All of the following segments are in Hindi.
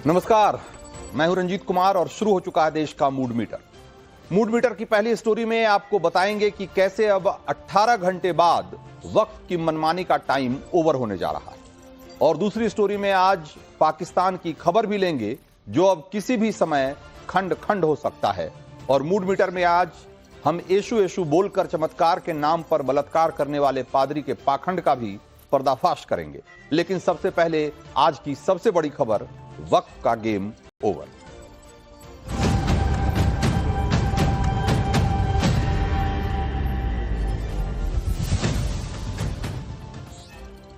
नमस्कार, मैं हूं रंजीत कुमार और शुरू हो चुका है देश का मूड मीटर। मूड मीटर की पहली स्टोरी में आपको बताएंगे कि कैसे अब 18 घंटे बाद वक्त की मनमानी का टाइम ओवर होने जा रहा है। और दूसरी स्टोरी में आज पाकिस्तान की खबर भी लेंगे जो अब किसी भी समय खंड खंड हो सकता है। और मूड मीटर में आज हम येशु येशु बोलकर चमत्कार के नाम पर बलात्कार करने वाले पादरी के पाखंड का भी पर्दाफाश करेंगे। लेकिन सबसे पहले आज की सबसे बड़ी खबर, वक्त का गेम ओवर।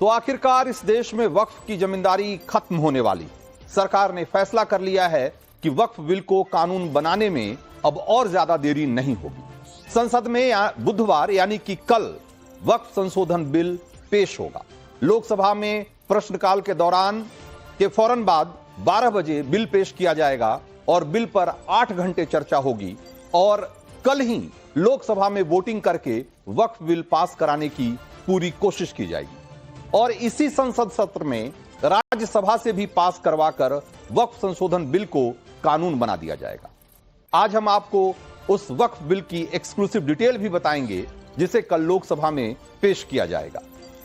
तो आखिरकार इस देश में वक्फ की जमींदारी खत्म होने वाली। सरकार ने फैसला कर लिया है कि वक्फ बिल को कानून बनाने में अब और ज्यादा देरी नहीं होगी। संसद में बुधवार यानी कि कल वक्फ संशोधन बिल पेश होगा। लोकसभा में प्रश्नकाल के दौरान के फौरन बाद 12 बजे बिल पेश किया जाएगा और बिल पर 8 घंटे चर्चा होगी और कल ही लोकसभा में वोटिंग करके वक्फ बिल पास कराने की पूरी कोशिश की जाएगी। और इसी संसद सत्र में राज्यसभा से भी पास करवाकर वक्फ संशोधन बिल को कानून बना दिया जाएगा। आज हम आपको उस वक्फ बिल की एक्सक्लूसिव डिटेल भी बताएंगे जिसे कल लोकसभा में पेश किया जाएगा।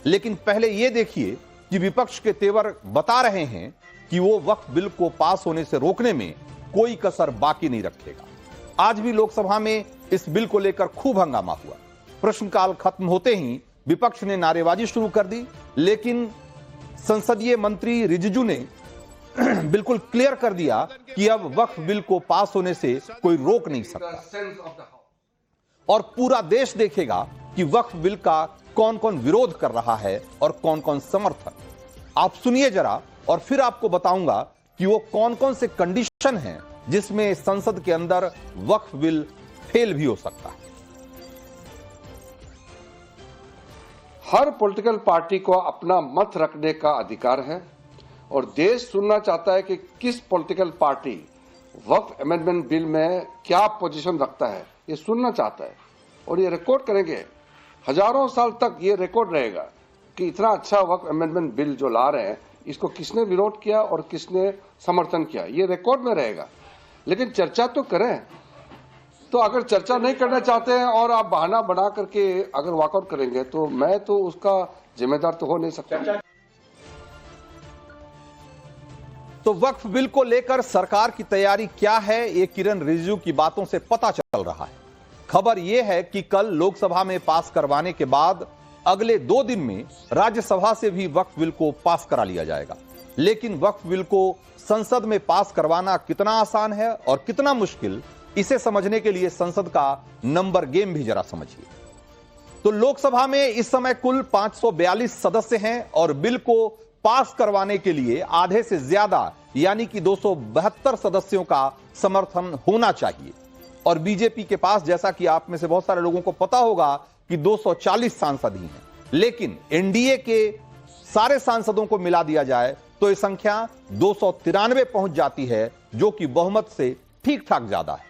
लेकिन पहले यह देखिए कि विपक्ष के तेवर बता रहे हैं कि वो वक्फ बिल को पास होने से रोकने में कोई कसर बाकी नहीं रखेगा। आज भी लोकसभा में इस बिल को लेकर खूब हंगामा हुआ। प्रश्नकाल खत्म होते ही विपक्ष ने नारेबाजी शुरू कर दी, लेकिन संसदीय मंत्री रिजिजू ने बिल्कुल क्लियर कर दिया कि अब वक्फ बिल को पास होने से कोई रोक नहीं सकता और पूरा देश देखेगा कि वक्फ बिल का कौन कौन विरोध कर रहा है और कौन कौन समर्थन। आप सुनिए जरा और फिर आपको बताऊंगा कि वो कौन कौन से कंडीशन हैं जिसमें संसद के अंदर वक्फ बिल फेल भी हो सकता है। हर पॉलिटिकल पार्टी को अपना मत रखने का अधिकार है और देश सुनना चाहता है कि किस पॉलिटिकल पार्टी वक्फ अमेंडमेंट बिल में क्या पोजीशन रखता है, ये सुनना चाहता है। और ये रिकॉर्ड करेंगे, हजारों साल तक ये रिकॉर्ड रहेगा कि इतना अच्छा वक्फ अमेंडमेंट बिल जो ला रहे हैं इसको किसने विरोध किया और किसने समर्थन किया, ये रिकॉर्ड में रहेगा। लेकिन चर्चा तो करें। तो अगर चर्चा नहीं करना चाहते हैं और आप बहाना बना करके अगर वॉकआउट करेंगे तो मैं तो उसका जिम्मेदार तो हो नहीं सकता। तो वक्फ बिल को लेकर सरकार की तैयारी क्या है, ये किरण रिजिजू की बातों से पता चल रहा है। खबर यह है कि कल लोकसभा में पास करवाने के बाद अगले 2 दिन में राज्यसभा से भी वक्फ बिल को पास करा लिया जाएगा। लेकिन वक्फ बिल को संसद में पास करवाना कितना आसान है और कितना मुश्किल, इसे समझने के लिए संसद का नंबर गेम भी जरा समझिए। तो लोकसभा में इस समय कुल 542 सदस्य हैं और बिल को पास करवाने के लिए आधे से ज्यादा यानी कि 272 सदस्यों का समर्थन होना चाहिए। और बीजेपी के पास, जैसा कि आप में से बहुत सारे लोगों को पता होगा, कि 240 सांसद ही हैं। लेकिन एनडीए के सारे सांसदों को मिला दिया जाए तो यह संख्या 293 पहुंच जाती है, जो कि बहुमत से ठीक ठाक ज्यादा है।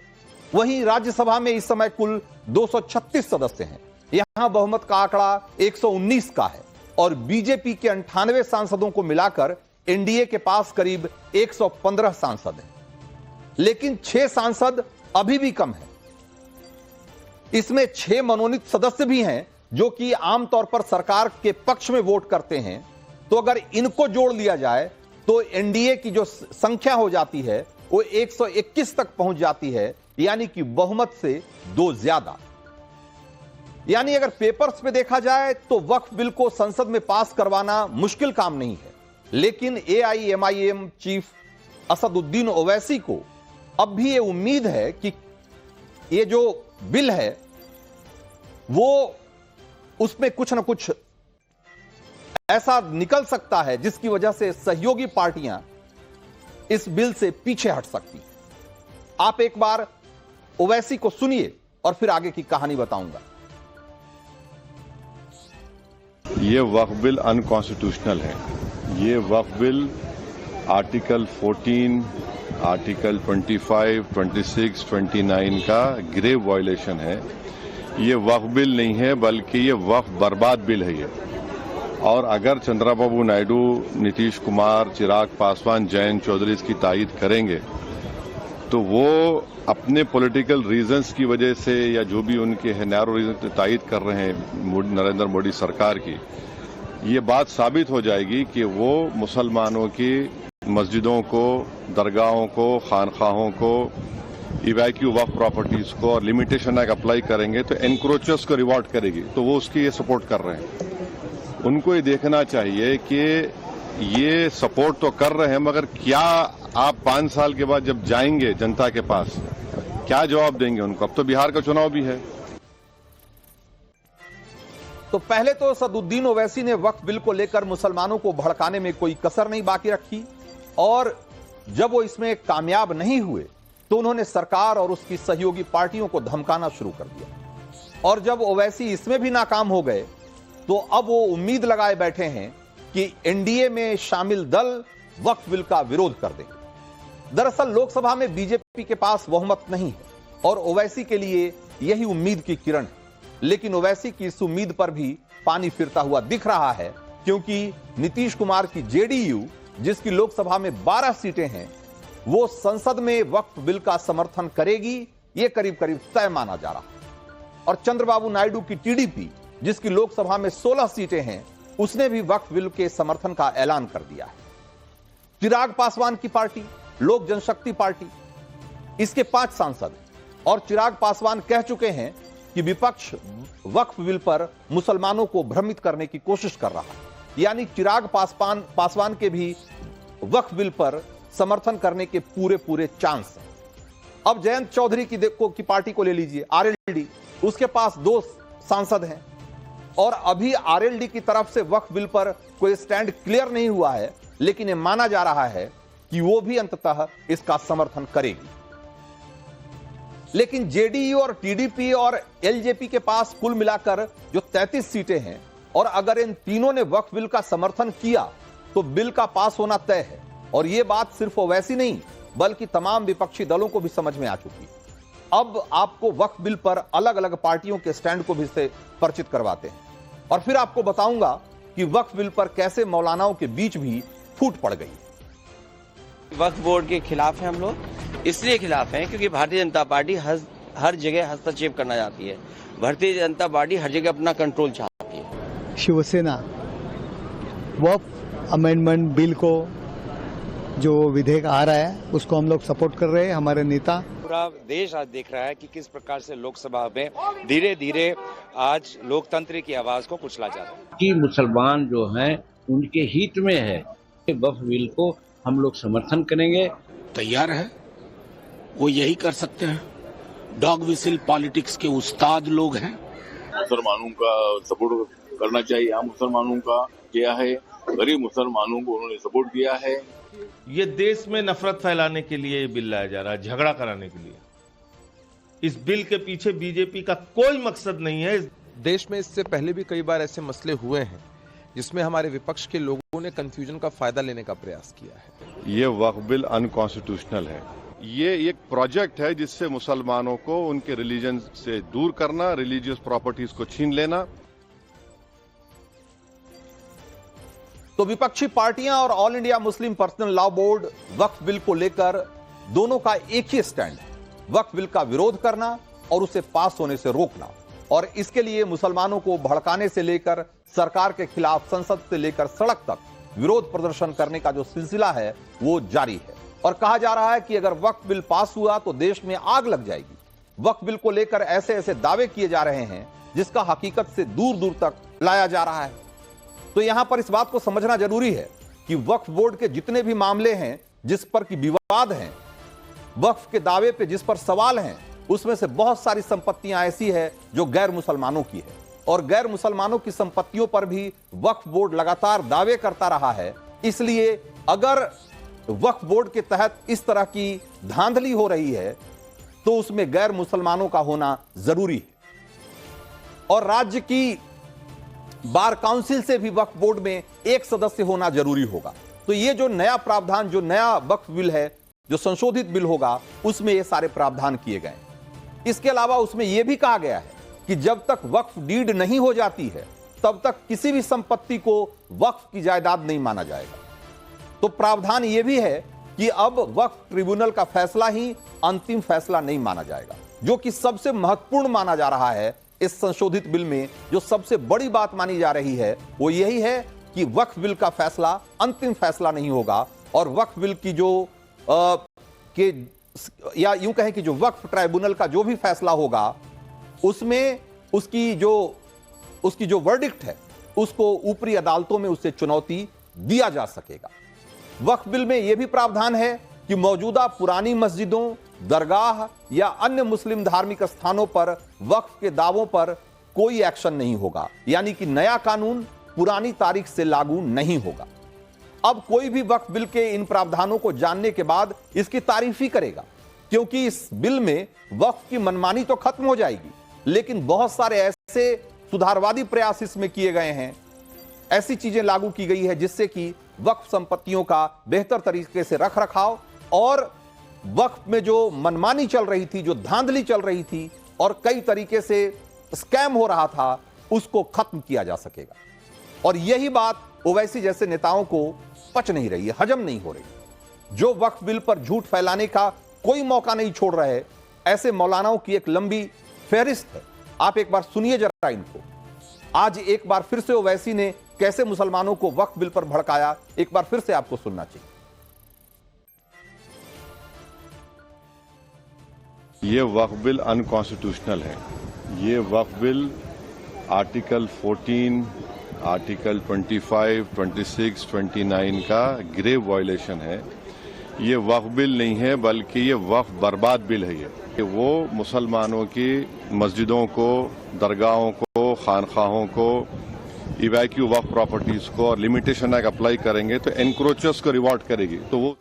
वहीं राज्यसभा में इस समय कुल 236 सदस्य हैं। यहां बहुमत का आंकड़ा 119 का है और बीजेपी के 98 सांसदों को मिलाकर एनडीए के पास करीब 115 सांसद हैं। लेकिन 6 सांसद अभी भी कम है। इसमें 6 मनोनीत सदस्य भी हैं जो कि आमतौर पर सरकार के पक्ष में वोट करते हैं। तो अगर इनको जोड़ लिया जाए तो एनडीए की जो संख्या हो जाती है वो 121 तक पहुंच जाती है, यानी कि बहुमत से 2 ज्यादा। यानी अगर पेपर्स पे देखा जाए तो वक्फ बिल को संसद में पास करवाना मुश्किल काम नहीं है। लेकिन एआईएमआईएम चीफ असदुद्दीन ओवैसी को अब भी ये उम्मीद है कि ये जो बिल है वो उसमें कुछ ना कुछ ऐसा निकल सकता है जिसकी वजह से सहयोगी पार्टियां इस बिल से पीछे हट सकती। आप एक बार ओवैसी को सुनिए और फिर आगे की कहानी बताऊंगा। ये वक्फ बिल अनकॉन्स्टिट्यूशनल है। ये वक्फ बिल आर्टिकल 14, आर्टिकल 25, 26, 29 का ग्रेव वायलेशन है। ये वक्फ बिल नहीं है बल्कि ये वक्फ बर्बाद बिल है। और अगर चंद्रबाबू नायडू, नीतीश कुमार, चिराग पासवान, जयंत चौधरी इसकी तायद करेंगे तो वो अपने पॉलिटिकल रीजंस की वजह से या जो भी उनके है नैरो रीजन से तायद कर रहे हैं नरेंद्र मोदी सरकार की, ये बात साबित हो जाएगी कि वो मुसलमानों की मस्जिदों को, दरगाहों को, खानखाहों को, इवैक्यू वक्फ प्रॉपर्टीज को और लिमिटेशन एक्ट अप्लाई करेंगे तो एनक्रोचर्स को रिवॉर्ड करेगी। तो वो उसकी ये सपोर्ट कर रहे हैं। उनको ये देखना चाहिए कि ये सपोर्ट तो कर रहे हैं, मगर क्या आप 5 साल के बाद जब जाएंगे जनता के पास, क्या जवाब देंगे उनको? अब तो बिहार का चुनाव भी है। तो पहले तो सदुद्दीन ओवैसी ने वक्फ बिल को लेकर मुसलमानों को भड़काने में कोई कसर नहीं बाकी रखी, और जब वो इसमें कामयाब नहीं हुए तो उन्होंने सरकार और उसकी सहयोगी पार्टियों को धमकाना शुरू कर दिया। और जब ओवैसी इसमें भी नाकाम हो गए तो अब वो उम्मीद लगाए बैठे हैं कि एनडीए में शामिल दल वक्फ बिल का विरोध कर देंगे। दरअसल लोकसभा में बीजेपी के पास बहुमत नहीं है और ओवैसी के लिए यही उम्मीद की किरण है। लेकिन ओवैसी की इस उम्मीद पर भी पानी फिरता हुआ दिख रहा है, क्योंकि नीतीश कुमार की जेडीयू, जिसकी लोकसभा में 12 सीटें हैं, वो संसद में वक्फ बिल का समर्थन करेगी, ये करीब करीब तय माना जा रहा है। और चंद्रबाबू नायडू की टीडीपी, जिसकी लोकसभा में 16 सीटें हैं, उसने भी वक्फ बिल के समर्थन का ऐलान कर दिया है। चिराग पासवान की पार्टी लोक जनशक्ति पार्टी, इसके 5 सांसद, और चिराग पासवान कह चुके हैं कि विपक्ष वक्फ बिल पर मुसलमानों को भ्रमित करने की कोशिश कर रहा है। यानी चिराग पासवान के भी वक्फ बिल पर समर्थन करने के पूरे चांस हैं। अब जयंत चौधरी की पार्टी को ले लीजिए, आरएलडी, उसके पास 2 सांसद हैं और अभी आरएलडी की तरफ से वक्फ बिल पर कोई स्टैंड क्लियर नहीं हुआ है, लेकिन यह माना जा रहा है कि वो भी अंततः इसका समर्थन करेगी। लेकिन जेडीयू और टीडीपी और एलजेपी के पास कुल मिलाकर जो 33 सीटें हैं, और अगर इन तीनों ने वक्फ बिल का समर्थन किया तो बिल का पास होना तय है। और यह बात सिर्फ ओवैसी नहीं बल्कि तमाम विपक्षी दलों को भी समझ में आ चुकी है। अब आपको वक्फ बिल पर अलग अलग पार्टियों के स्टैंड को भी से परिचित करवाते हैं, और फिर आपको बताऊंगा कि वक्फ बिल पर कैसे मौलानाओं के बीच भी फूट पड़ गई। वक्फ बोर्ड के खिलाफ हैं हम लोग, इसलिए खिलाफ हैं क्योंकि भारतीय जनता पार्टी हर जगह हस्तक्षेप करना चाहती है। भारतीय जनता पार्टी हर जगह अपना कंट्रोल चाहती है। शिवसेना वक्फ अमेंडमेंट बिल को जो विधेयक आ रहा है उसको हम लोग सपोर्ट कर रहे हैं। हमारे नेता, पूरा देश आज देख रहा है कि किस प्रकार से लोकसभा में धीरे धीरे आज लोकतंत्र की आवाज को कुचला जा रहा है कि मुसलमान जो हैं उनके हित में है। वक्फ बिल को हम लोग समर्थन करेंगे। तैयार है, वो यही कर सकते हैं। डॉग विसिल पॉलिटिक्स के उस्ताद लोग हैं। मुसलमानों का सपोर्ट करना चाहिए। हम मुसलमानों का किया है, गरीब मुसलमानों को उन्होंने सपोर्ट किया है। ये देश में नफरत फैलाने के लिए बिल लाया जा रहा है, झगड़ा कराने के लिए। इस बिल के पीछे बीजेपी का कोई मकसद नहीं है। देश में इससे पहले भी कई बार ऐसे मसले हुए हैं जिसमें हमारे विपक्ष के लोगों ने कंफ्यूजन का फायदा लेने का प्रयास किया है। ये वक्फ बिल अनकॉन्स्टिट्यूशनल है। ये एक प्रोजेक्ट है जिससे मुसलमानों को उनके रिलीजन से दूर करना, रिलीजियस प्रॉपर्टीज को छीन लेना। तो विपक्षी पार्टियां और all India Muslim personal law board Waqf bill को लेकर दोनों का एक ही स्टैंड है, वक्फ बिल का विरोध करना और उसे पास होने से रोकना। और इसके लिए मुसलमानों को भड़काने से लेकर सरकार के खिलाफ संसद से लेकर सड़क तक विरोध प्रदर्शन करने का जो सिलसिला है वो जारी है। और कहा जा रहा है कि अगर वक्फ बिल पास हुआ तो देश में आग लग जाएगी। वक्फ बिल को लेकर ऐसे ऐसे दावे किए जा रहे हैं जिसका हकीकत से दूर दूर तक लाया जा रहा है। तो यहां पर इस बात को समझना जरूरी है कि वक्फ बोर्ड के जितने भी मामले हैं जिस पर की विवाद हैं, वक्फ के दावे पे जिस पर सवाल हैं, उसमें से बहुत सारी संपत्तियां ऐसी है जो गैर मुसलमानों की है। और गैर मुसलमानों की संपत्तियों पर भी वक्फ बोर्ड लगातार दावे करता रहा है। इसलिए अगर वक्फ बोर्ड के तहत इस तरह की धांधली हो रही है तो उसमें गैर मुसलमानों का होना जरूरी है। और राज्य की बार काउंसिल से भी वक्फ बोर्ड में एक सदस्य होना जरूरी होगा। तो ये जो नया प्रावधान, जो नया वक्फ बिल है, जो संशोधित बिल होगा, उसमें ये सारे प्रावधान किए गए। इसके अलावा उसमें यह भी कहा गया है कि जब तक वक्फ डीड नहीं हो जाती है तब तक किसी भी संपत्ति को वक्फ की जायदाद नहीं माना जाएगा। तो प्रावधान यह भी है कि अब वक्फ ट्रिब्यूनल का फैसला ही अंतिम फैसला नहीं माना जाएगा। जो कि सबसे महत्वपूर्ण माना जा रहा है इस संशोधित बिल में, जो सबसे बड़ी बात मानी जा रही है वो यही है कि वक्फ बिल का फैसला अंतिम फैसला नहीं होगा और वक्फ बिल की या यूं कहें कि जो वक्फ ट्राइब्यूनल का जो भी फैसला होगा उसमें उसकी जो वर्डिक्ट है उसको ऊपरी अदालतों में उससे चुनौती दिया जा सकेगा। वक्फ बिल में यह भी प्रावधान है कि मौजूदा पुरानी मस्जिदों, दरगाह या अन्य मुस्लिम धार्मिक स्थानों पर वक्फ के दावों पर कोई एक्शन नहीं होगा, यानी कि नया कानून पुरानी तारीख से लागू नहीं होगा। अब कोई भी वक्फ बिल के इन प्रावधानों को जानने के बाद इसकी तारीफ ही करेगा, क्योंकि इस बिल में वक्फ की मनमानी तो खत्म हो जाएगी, लेकिन बहुत सारे ऐसे सुधारवादी प्रयास इसमें किए गए हैं, ऐसी चीजें लागू की गई है जिससे कि वक्फ संपत्तियों का बेहतर तरीके से रख रखाव और वक्फ में जो मनमानी चल रही थी, जो धांधली चल रही थी और कई तरीके से स्कैम हो रहा था, उसको खत्म किया जा सकेगा। और यही बात ओवैसी जैसे नेताओं को पच नहीं रही है, हजम नहीं हो रही। जो वक्फ बिल पर झूठ फैलाने का कोई मौका नहीं छोड़ रहे, ऐसे मौलानाओं की एक लंबी फहरिस्त है। आप एक बार सुनिए जरा इनको। आज एक बार फिर से ओवैसी ने कैसे मुसलमानों को वक्फ बिल पर भड़काया, एक बार फिर से आपको सुनना चाहिए। ये वक्फ बिल अनकॉन्स्टिट्यूशनल है। ये वक्फ बिल आर्टिकल 14, आर्टिकल 25, 26, 29 का ग्रेव वायलेशन है। ये वक्फ बिल नहीं है, बल्कि ये वक्फ बर्बाद बिल है। ये वो मुसलमानों की मस्जिदों को, दरगाहों को, खानखाहों को, इवैक्यू वक्फ प्रॉपर्टीज को और लिमिटेशन एक्ट अप्लाई करेंगे तो एनक्रोचर्स को रिवॉर्ड करेगी। तो वो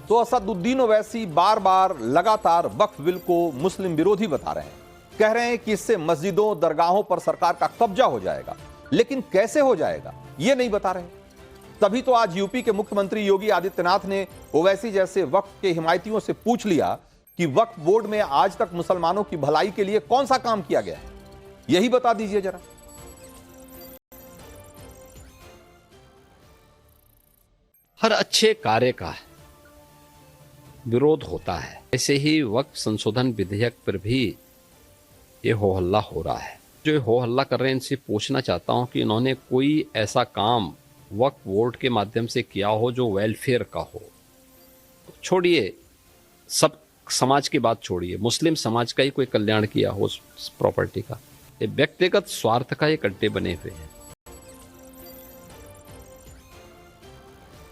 तो असदुद्दीन ओवैसी बार बार लगातार वक्फ बिल को मुस्लिम विरोधी बता रहे हैं। कह रहे हैं कि इससे मस्जिदों, दरगाहों पर सरकार का कब्जा हो जाएगा, लेकिन कैसे हो जाएगा यह नहीं बता रहे। तभी तो आज यूपी के मुख्यमंत्री योगी आदित्यनाथ ने ओवैसी जैसे वक्फ के हिमायतियों से पूछ लिया कि वक्फ बोर्ड में आज तक मुसलमानों की भलाई के लिए कौन सा काम किया गया है, यही बता दीजिए जरा। हर अच्छे कार्य का विरोध होता है, ऐसे ही वक्फ संशोधन विधेयक पर भी ये हो हल्ला हो रहा है। जो हो हल्ला कर रहे हैं इनसे पूछना चाहता हूं कि इन्होंने कोई ऐसा काम वक्फ बोर्ड के माध्यम से किया हो जो वेलफेयर का हो। छोड़िए, सब समाज की बात छोड़िए, मुस्लिम समाज का ही कोई कल्याण किया हो उस प्रॉपर्टी का। ये व्यक्तिगत स्वार्थ का ये अड्डे बने हुए हैं।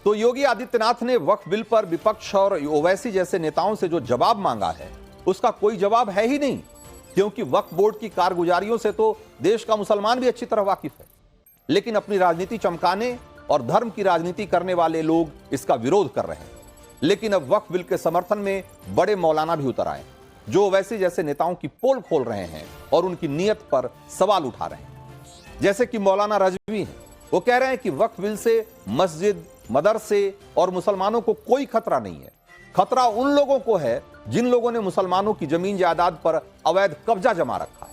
तो योगी आदित्यनाथ ने वक्फ बिल पर विपक्ष और ओवैसी जैसे नेताओं से जो जवाब मांगा है उसका कोई जवाब है ही नहीं, क्योंकि वक्फ बोर्ड की कारगुजारियों से तो देश का मुसलमान भी अच्छी तरह वाकिफ है। लेकिन अपनी राजनीति चमकाने और धर्म की राजनीति करने वाले लोग इसका विरोध कर रहे हैं। लेकिन अब वक्फ बिल के समर्थन में बड़े मौलाना भी उतर आए, जो ओवैसी जैसे नेताओं की पोल खोल रहे हैं और उनकी नीयत पर सवाल उठा रहे हैं। जैसे कि मौलाना रजवी हैं, वो कह रहे हैं कि वक्फ बिल से मस्जिद, मदरसे और मुसलमानों को कोई खतरा नहीं है। खतरा उन लोगों को है जिन लोगों ने मुसलमानों की जमीन जायदाद पर अवैध कब्जा जमा रखा है।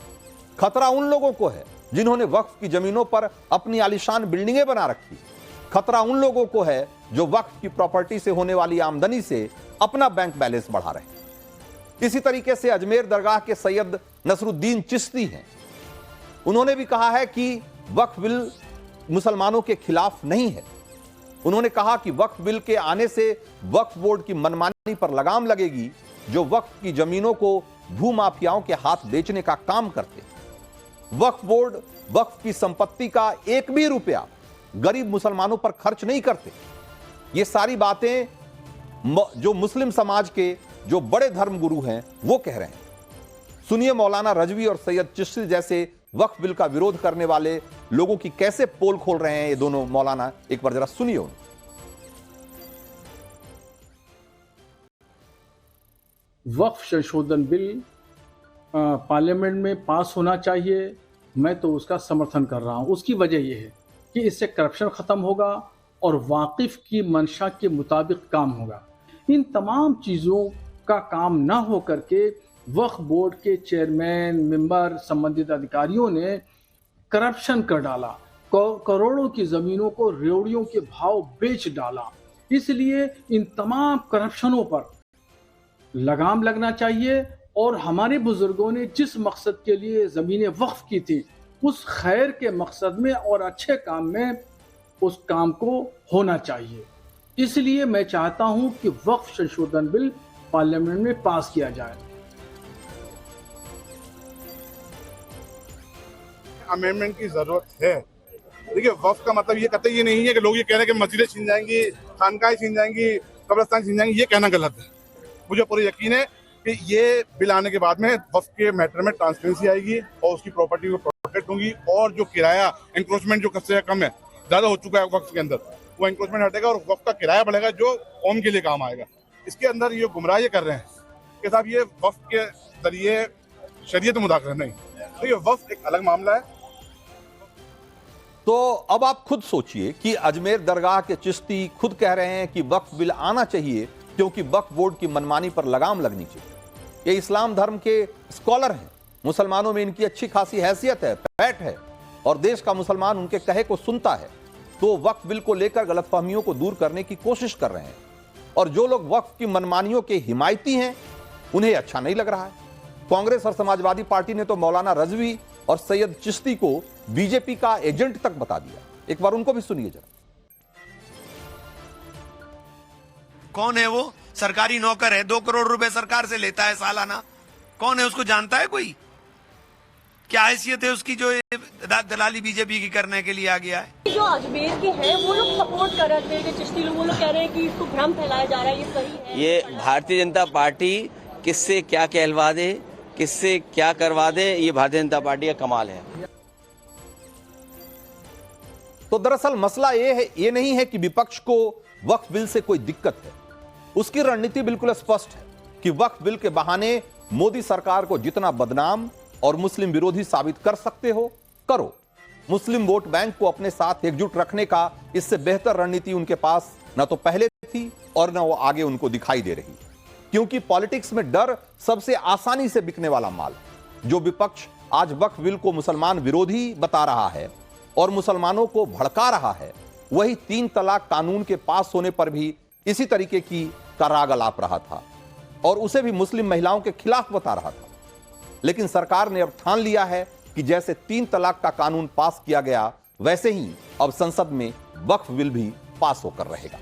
खतरा उन लोगों को है जिन्होंने वक्फ की जमीनों पर अपनी आलीशान बिल्डिंगें बना रखी। खतरा उन लोगों को है जो वक्फ की प्रॉपर्टी से होने वाली आमदनी से अपना बैंक बैलेंस बढ़ा रहे हैं। इसी तरीके से अजमेर दरगाह के सैयद नसरुद्दीन चिश्ती हैं। उन्होंने भी कहा है कि वक्फ बिल मुसलमानों के खिलाफ नहीं है। उन्होंने कहा कि वक्फ बिल के आने से वक्फ बोर्ड की मनमानी पर लगाम लगेगी, जो वक्फ की जमीनों को भूमाफियाओं के हाथ बेचने का काम करते। वक्फ बोर्ड वक्फ की संपत्ति का एक भी रुपया गरीब मुसलमानों पर खर्च नहीं करते। ये सारी बातें जो मुस्लिम समाज के जो बड़े धर्मगुरु हैं वो कह रहे हैं। सुनिए मौलाना रजवी और सैयद चिश्ती जैसे वक्फ बिल का विरोध करने वाले लोगों की कैसे पोल खोल रहे हैं ये दोनों मौलाना, एक बार जरा सुनिए उन्हें। वक्फ संशोधन बिल पार्लियामेंट में पास होना चाहिए, मैं तो उसका समर्थन कर रहा हूं। उसकी वजह यह है कि इससे करप्शन खत्म होगा और वाकिफ की मंशा के मुताबिक काम होगा। इन तमाम चीज़ों का काम ना हो करके वक्फ बोर्ड के चेयरमैन, मेंबर, संबंधित अधिकारियों ने करप्शन कर डाला, करोड़ों की जमीनों को रेवड़ियों के भाव बेच डाला। इसलिए इन तमाम करप्शनों पर लगाम लगना चाहिए और हमारे बुजुर्गों ने जिस मकसद के लिए जमीनें वक्फ की थी, उस खैर के मकसद में और अच्छे काम में उस काम को होना चाहिए। इसलिए मैं चाहता हूं कि वक्फ संशोधन बिल पार्लियामेंट में पास किया जाए। अमेंडमेंट की जरूरत है। देखिए, वक्फ का मतलब ये कतई ये नहीं है कि लोग ये कह रहे हैं कि मस्जिदें छीन जाएंगी, खानकाएं छीन जाएंगी, कब्रिस्तान छीन जाएंगी। ये कहना गलत है। मुझे पूरा यकीन है कि ये बिल आने के बाद में वक्फ के मैटर में ट्रांसपेरेंसी आएगी और उसकी प्रॉपर्टी को प्रोटेक्ट होगी, और जो किराया एंक्रोचमेंट जो सबसे कम है, ज्यादा हो चुका है वक्फ के अंदर, वो एंक्रोचमेंट हटेगा और वक्फ का किराया बढ़ेगा जो कौम के लिए काम आएगा। इसके अंदर ये गुमराह ये कर रहे हैं कि साहब ये वक्फ के जरिए शरीयत मुदाखलत नहीं, तो ये वक्फ एक अलग मामला है। तो अब आप खुद सोचिए कि अजमेर दरगाह के चिश्ती खुद कह रहे हैं कि वक्फ बिल आना चाहिए क्योंकि वक्फ बोर्ड की मनमानी पर लगाम लगनी चाहिए। ये इस्लाम धर्म के स्कॉलर हैं, मुसलमानों में इनकी अच्छी खासी हैसियत है, पैठ है, और देश का मुसलमान उनके कहे को सुनता है। तो वक्फ बिल को लेकर गलतफहमियों को दूर करने की कोशिश कर रहे हैं, और जो लोग वक्फ की मनमानियों के हिमायती हैं उन्हें अच्छा नहीं लग रहा है। कांग्रेस और समाजवादी पार्टी ने तो मौलाना रजवी और सैयद चिश्ती को बीजेपी का एजेंट तक बता दिया। एक बार उनको भी सुनिए जरा। कौन है वो? सरकारी नौकर है, 2 करोड़ रुपए सरकार से लेता है सालाना। कौन है, उसको जानता है कोई? क्या हैसियत है उसकी जो दलाली बीजेपी की करने के लिए आ गया है? जो अजमेर के हैं वो लोग सपोर्ट कर रहे थे, चिश्ती लोग, वो लोग कह रहे हैं कि इसको भ्रम फैलाया जा रहा है, ये सही है। ये भारतीय जनता पार्टी किससे क्या कहलवा दे, किससे क्या करवा दे, ये भारतीय जनता पार्टी का कमाल है। तो दरअसल मसला ये नहीं है कि विपक्ष को वक्फ बिल से कोई दिक्कत है। उसकी रणनीति बिल्कुल स्पष्ट है कि वक्फ बिल के बहाने मोदी सरकार को जितना बदनाम और मुस्लिम विरोधी साबित कर सकते हो करो। मुस्लिम वोट बैंक को अपने साथ एकजुट रखने का इससे बेहतर रणनीति उनके पास न तो पहले थी और न वो आगे उनको दिखाई दे रही, क्योंकि पॉलिटिक्स में डर सबसे आसानी से बिकने वाला माल। जो विपक्ष आज वक्फ बिल को मुसलमान विरोधी बता रहा है और मुसलमानों को भड़का रहा है, वही 3 तलाक कानून के पास होने पर भी इसी तरीके की राग अलाप रहा था और उसे भी मुस्लिम महिलाओं के खिलाफ बता रहा था। लेकिन सरकार ने अब ठान लिया है कि जैसे 3 तलाक का कानून पास किया गया, वैसे ही अब संसद में वक्फ बिल भी पास होकर रहेगा।